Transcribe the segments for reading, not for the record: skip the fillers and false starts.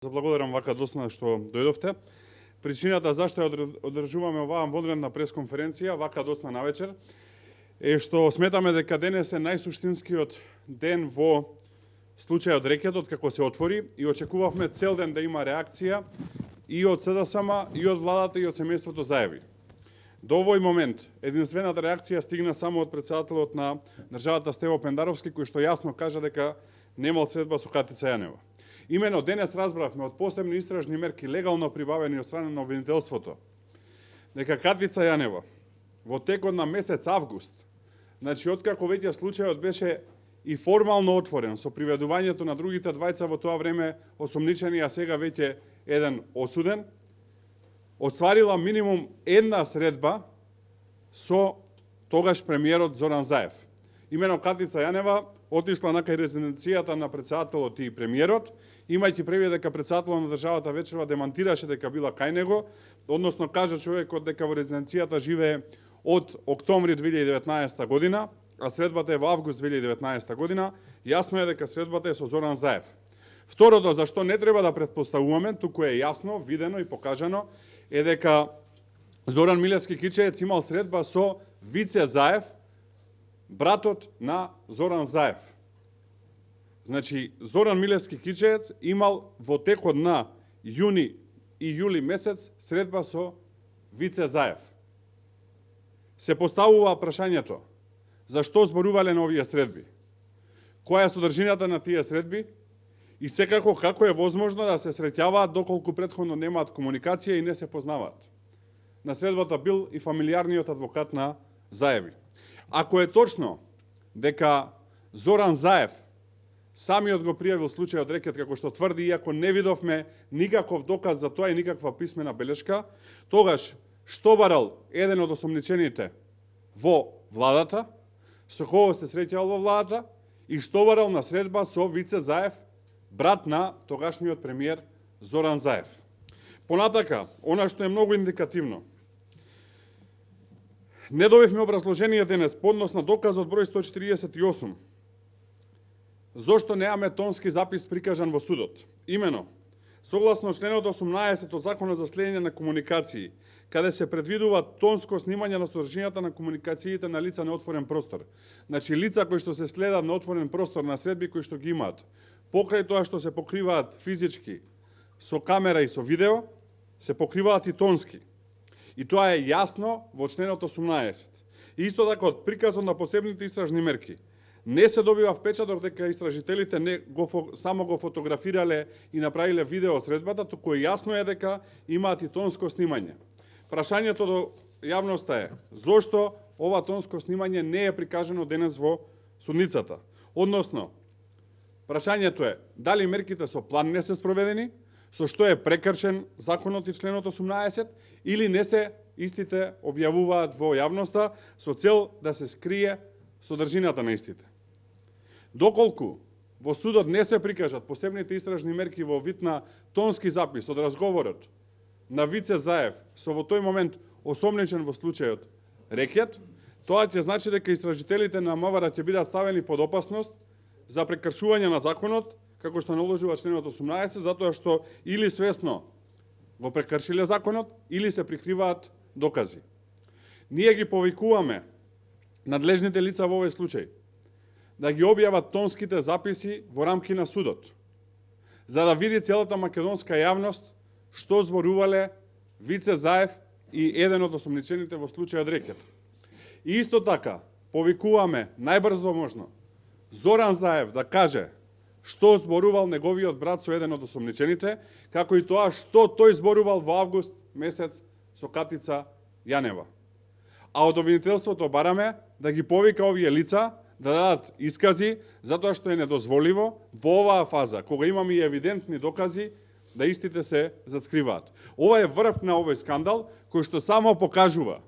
Заблагодарам вака доцна што дојдовте. Причината зашто ја одржуваме оваа вонредна пресконференција вака доцна навечер е што сметаме дека денес е најсуштинскиот ден во случајот рекетот како се отвори и очекувавме цел ден да има реакција и од СДСМ, и од владата, и од семејството Заеви. До овој момент единствената реакција стигна само од претседателот на државата Стево Пендаровски, кој што јасно кажа дека немал средба со Катица Јанева. Имено денес разбравме од посебни истражни мерки легално прибавени од страна на обвинителството дека Катица Јанева во текот на месец август, значи откако веќе случајот беше и формално отворен со приведувањето на другите двајца во тоа време осомничени, а сега веќе еден осуден, остварила минимум една средба со тогаш премиерот Зоран Заев. Имено Катица Јанева отишла на кај резиденцијата на претседателот и премиерот, имајќи превид дека претседателот на државата вечерва демантираше дека била кај него, односно кажа човекот дека во резиденцијата живее од октомври 2019 година, а средбата е во август 2019 година, јасно е дека средбата е со Зоран Заев. Второто, зашто не треба да претпоставуваме, туку е јасно, видено и покажано, е дека Зоран Милевски Кичеец имал средба со Вице Заев, братот на Зоран Заев. Значи, Зоран Милевски Кичеец имал во текот на јуни и јули месец средба со Вице Заев. Се поставува прашањето, зашто зборувале на овие средби? Која е содржината на тие средби? И секако како е возможно да се среќаваат доколку претходно немаат комуникација и не се познаваат? На средбата бил и фамилиарниот адвокат на Заеви. Ако е точно дека Зоран Заев самиот го пријавил случајот рекет како што тврди, иако не видовме никаков доказ за тоа и никаква писмена белешка, тогаш што барал еден од осомничените во владата, со кого се среќал во владата и што барал на средба со Вице Заев, брат на тогашниот премиер Зоран Заев. Понатака, она што е многу индикативно, не добивме образложение денес по однос на доказот број 148. Зошто неаме тонски запис прикажан во судот? Имено, согласно членот 18 од Законот за следење на комуникации, каде се предвидува тонско снимање на содржината на комуникациите на лица на отворен простор. Значи, лица кои што се следат на отворен простор на средби кои што ги имаат, покрај тоа што се покриваат физички со камера и со видео, се покриваат и тонски. И тоа е јасно во членот 18. И исто така од приказот на посебните истражни мерки не се добива впечаток дека истражителите само го фотографирале и направиле видео средбата, туку јасно е дека имаат и тонско снимање. Прашањето до јавноста е зошто ова тонско снимање не е прикажано денес во судницата? Односно, прашањето е дали мерките со план не се спроведени, со што е прекршен законот и членот 18, или не се истите објавуваат во јавноста со цел да се скрие содржината на истите. Доколку во судот не се прикажат посебните истражни мерки во вид на тонски запис од разговорот на Вице Заев со во тој момент осомничен во случајот рекет, тоа ќе значи дека истражителите на МВР ќе бидат ставени под опасност за прекршување на законот, како што наложува членот 18, затоа што или свесно го прекршиле законот, или се прикриваат докази. Ние ги повикуваме надлежните лица во овој случај да ги објават тонските записи во рамки на судот, за да види целата македонска јавност што зборувале Вице Заев и еден од осомничените во случајот рекет. И исто така повикуваме најбрзо можно Зоран Заев да каже што зборувал неговиот брат со еден од осомничените, како и тоа што тој зборувал во август месец со Катица Јанева. А од обвинителството бараме да ги повика овие лица да дадат искази, затоа што е недозволиво во оваа фаза, кога имаме и евидентни докази, да истите се зацкриваат. Ова е врв на овој скандал, кој што само покажува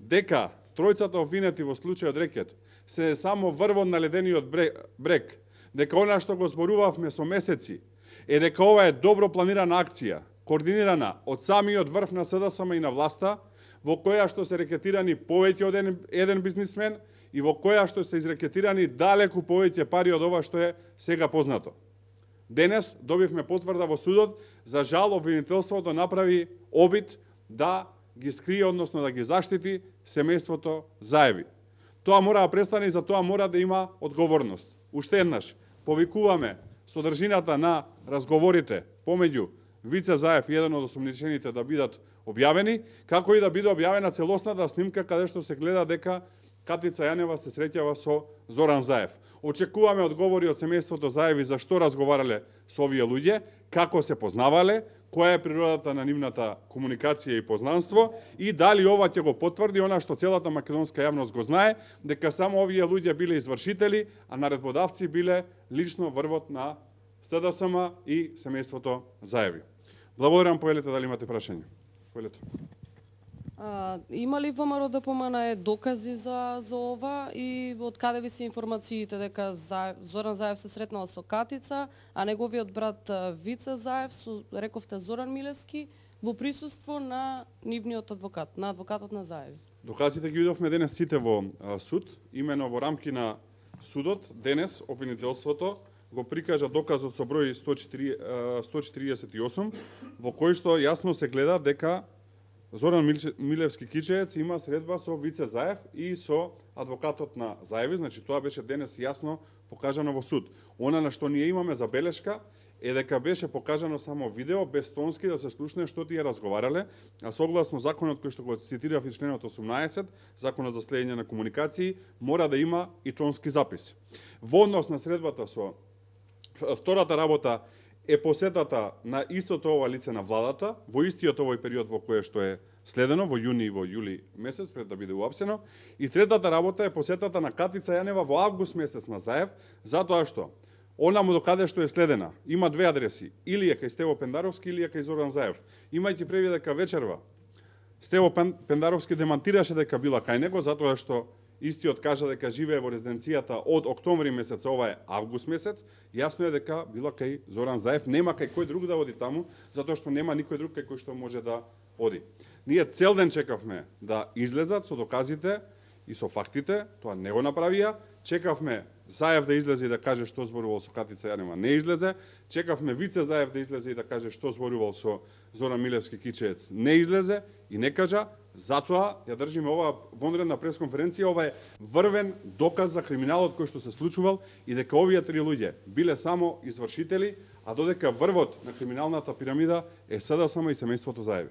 дека тројцата обвинети во случајот рекет се само врвот на ледениот брег, дека она што го зборувавме со месеци е дека ова е добро планирана акција, координирана од самиот врв на СДСМ и на власта, во која што се рекетирани повеќе од еден бизнисмен и во која што се изрекетирани далеку повеќе пари од ова што е сега познато. Денес добивме потврда во судот, за жал обвинителството направи обид да ги скрие, односно да ги заштити семејството Заеви. Тоа мора да престане и за тоа мора да има одговорност. Уште еднаш, повикуваме содржината на разговорите помеѓу Вице Заев и еден од осомничените да бидат објавени, како и да биде објавена целосната снимка каде што се гледа дека Катица Јанева се среќава со Зоран Заев. Очекуваме одговори од семејството Заеви за што разговарале со овие луѓе, како се познавале, која е природата на нивната комуникација и познанство и дали ова ќе го потврди она што целата македонска јавност го знае, дека само овие луѓе биле извршители, а наредбодавци биле лично врвот на СДСМ и семејството Заеви. Благодарам, повелете дали имате прашање. Повелете. Има ли ВМРО ДПМН докази за ова и од каде ви се информациите дека Зоран Заев се сретнал со Катица, а неговиот брат Вице Заев, рековте Зоран Милевски, во присуство на нивниот адвокат, на адвокатот на Заеви? Доказите ги видовме денес сите во суд, имено во рамки на судот, денес обвинителството го прикажа доказот со број 148, во кој што јасно се гледа дека Зоран Милевски Кичеец има средба со Вице Заев и со адвокатот на Заеви, значи тоа беше денес јасно покажано во суд. Она на што ние имаме забелешка е дека беше покажано само видео, без тонски да се слушне што тие разговарале, а согласно законот кој што го цитирав и членот 18, законот за следење на комуникации, мора да има и тонски запис. Во однос на средбата со втората работа е посетата на истото ова лице на владата во истиот овој период во кој што е следено во јуни и во јули месец пред да биде уапсено, и третата работа е посетата на Катица Јанева во август месец на Заев, затоа што онаму до каде што е следена има две адреси, или е кај Стево Пендаровски или е кај Зоран Заев. Имајќи предвид дека вечерва Стево Пендаровски демантираше дека била кај него затоа што истиот кажа дека живее во резиденцијата од октомври месец, ова е август месец, јасно е дека била кај Зоран Заев, нема кај кој друг да оди таму, затоа што нема никој друг кај кој што може да оди. Ние цел ден чекавме да излезат со доказите и со фактите, тоа не го направија, чекавме Заев да излезе и да каже што зборувал со Катица Јанева, не излезе, чекавме Вице Заев да излезе и да каже што зборувал со Зоран Милевски Кичеец, не излезе и не кажа. Затоа ја држиме оваа вонредна пресконференција, ова е врвен доказ за криминалот кој што се случувал и дека овие три луѓе биле само извршители, а додека врвот на криминалната пирамида е СДСМ и семејството Заеви.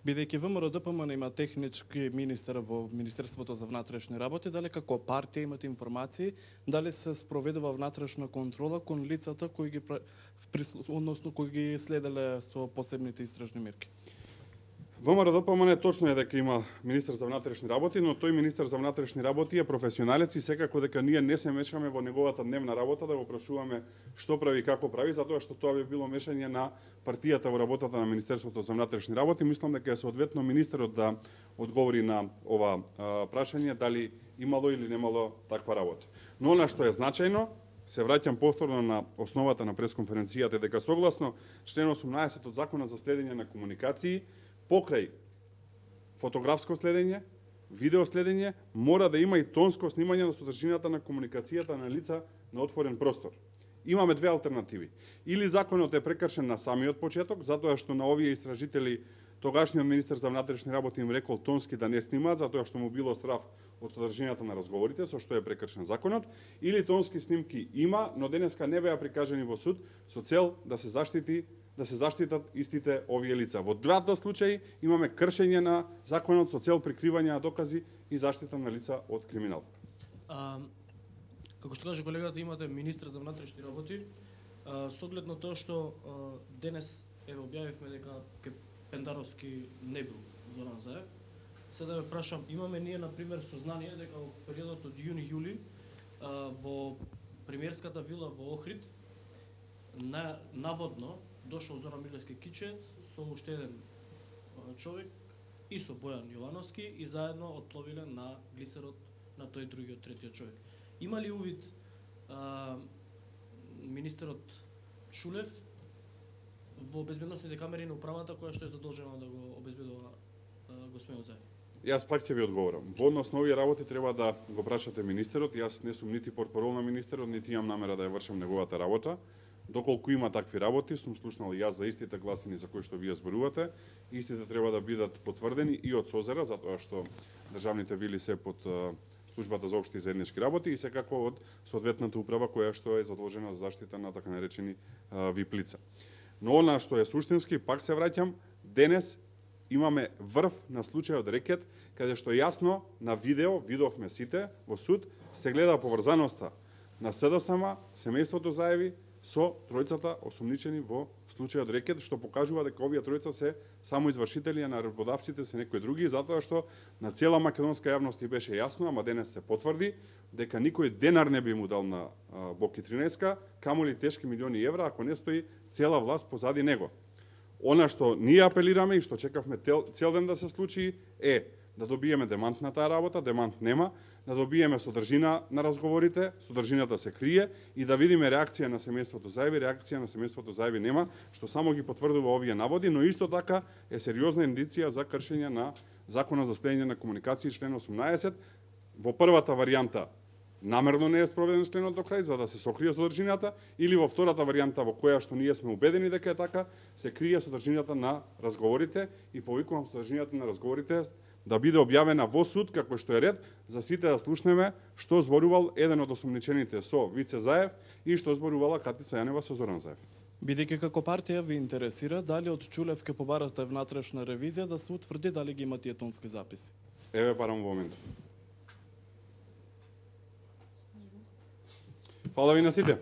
Бидејќи ВМРО ДПМН има технички министер во Министерството за внатрешни работи, дали како партија имате информации, дали се спроведува внатрешна контрола кон лицата кои ги односно кои ги следеле со посебните истражни мерки? ВМРО ДПМН точно е дека има министер за внатрешни работи, но тој министер за внатрешни работи е професионалец и секако дека ние не се мешаме во неговата дневна работа да го прашуваме што прави и како прави, затоа што тоа би било мешање на партијата во работата на Министерството за внатрешни работи. Мислам дека е соодветно министерот да одговори на ова прашање дали имало или немало таква работа. Но она што е значајно, се враќам повторно на основата на пресконференцијата, дека согласно член 18 од Законот за следење на комуникации, покрај фотографско следење, видео следење, мора да има и тонско снимање на содржината на комуникацијата на лица на отворен простор. Имаме две алтернативи. Или законот е прекршен на самиот почеток, затоа што на овие истражители тогашниот министер за внатрешни работи им рекол тонски да не снимаат, затоа што му било страв од содржината на разговорите, со што е прекршен законот, или тонски снимки има, но денеска не беа прикажани во суд со цел да се заштитат истите овие лица. Во двата случаи имаме кршење на законот со цел прикривање на докази и заштита на лица од криминал. Како што каже колегата, имате министр за внатрешни работи. Со оглед на тоа што денес објавивме дека Пендаровски не бил Зоран Заев, се да ве прашам, имаме ние например сознание дека во периодот од јуни-јули во премиерската вила во Охрид наводно дошол Зоран Милевски Кичеец со уште еден човек и со Бојан Јовановски и заедно отпловиле на глисерот на тој другиот третиот човек. Има ли увид министерот Шулев во безбедносните камери на управата која што е задолжена да го обезбедува господин Заев? Јас пак ќе ви одговорам. Во однос на овие работи треба да го прашате министерот. Јас не сум нити портпарол на министерот, нити имам намера да ја вршам неговата работа. Доколку има такви работи, сум слушнал и јас за истите гласини за кои што вие зборувате, истите треба да бидат потврдени и од СОЗЕРа, затоа што државните вили се под службата за општи и заеднички работи и секако од соодветната управа која што е задолжена за заштита на така наречени VIP лица. Но она што е суштински, пак се враќам, денес имаме врв на случајот Рекет, каде што јасно на видео, видовме сите во суд, се гледа поврзаноста на СДСМ, семејството Заеви, со тројцата осумничени во случајот Рекет, што покажува дека овие тројца се само извршители, а на работодавците се некои други, затоа што на цела македонска јавност беше јасно, ама денес се потврди, дека никој денар не би му дал на Боки 13, камоли тешки милиони евра, ако не стои цела власт позади него. Она што ние апелираме и што чекавме цел ден да се случи е да добиеме демант на таа работа, демант нема, да добиеме содржина на разговорите, содржината се крие и да видиме реакција на семејството Заеви, реакција на семејството Заеви нема, што само ги потврдува овие наводи, но исто така е сериозна индиција за кршење на Законот за следење на комуникации член 18. Во првата варијанта намерно не е спроведен членот до крај за да се сокрие содржината, или во втората варијанта во која што ние сме убедени дека е така, се крие содржината на разговорите и повикувам содржината на разговорите да биде објавена во суд, како што е ред, за сите да слушнеме што зборувал еден од осумничените со Вице Заев и што зборувала Катица Јанева со Зоран Заев. Бидејќи како партија ви интересира, дали од Чулев ке побарате внатрешна ревизија да се утврди дали ги има тие тонски записи? Еве барам во моментов. Фала ви на сите.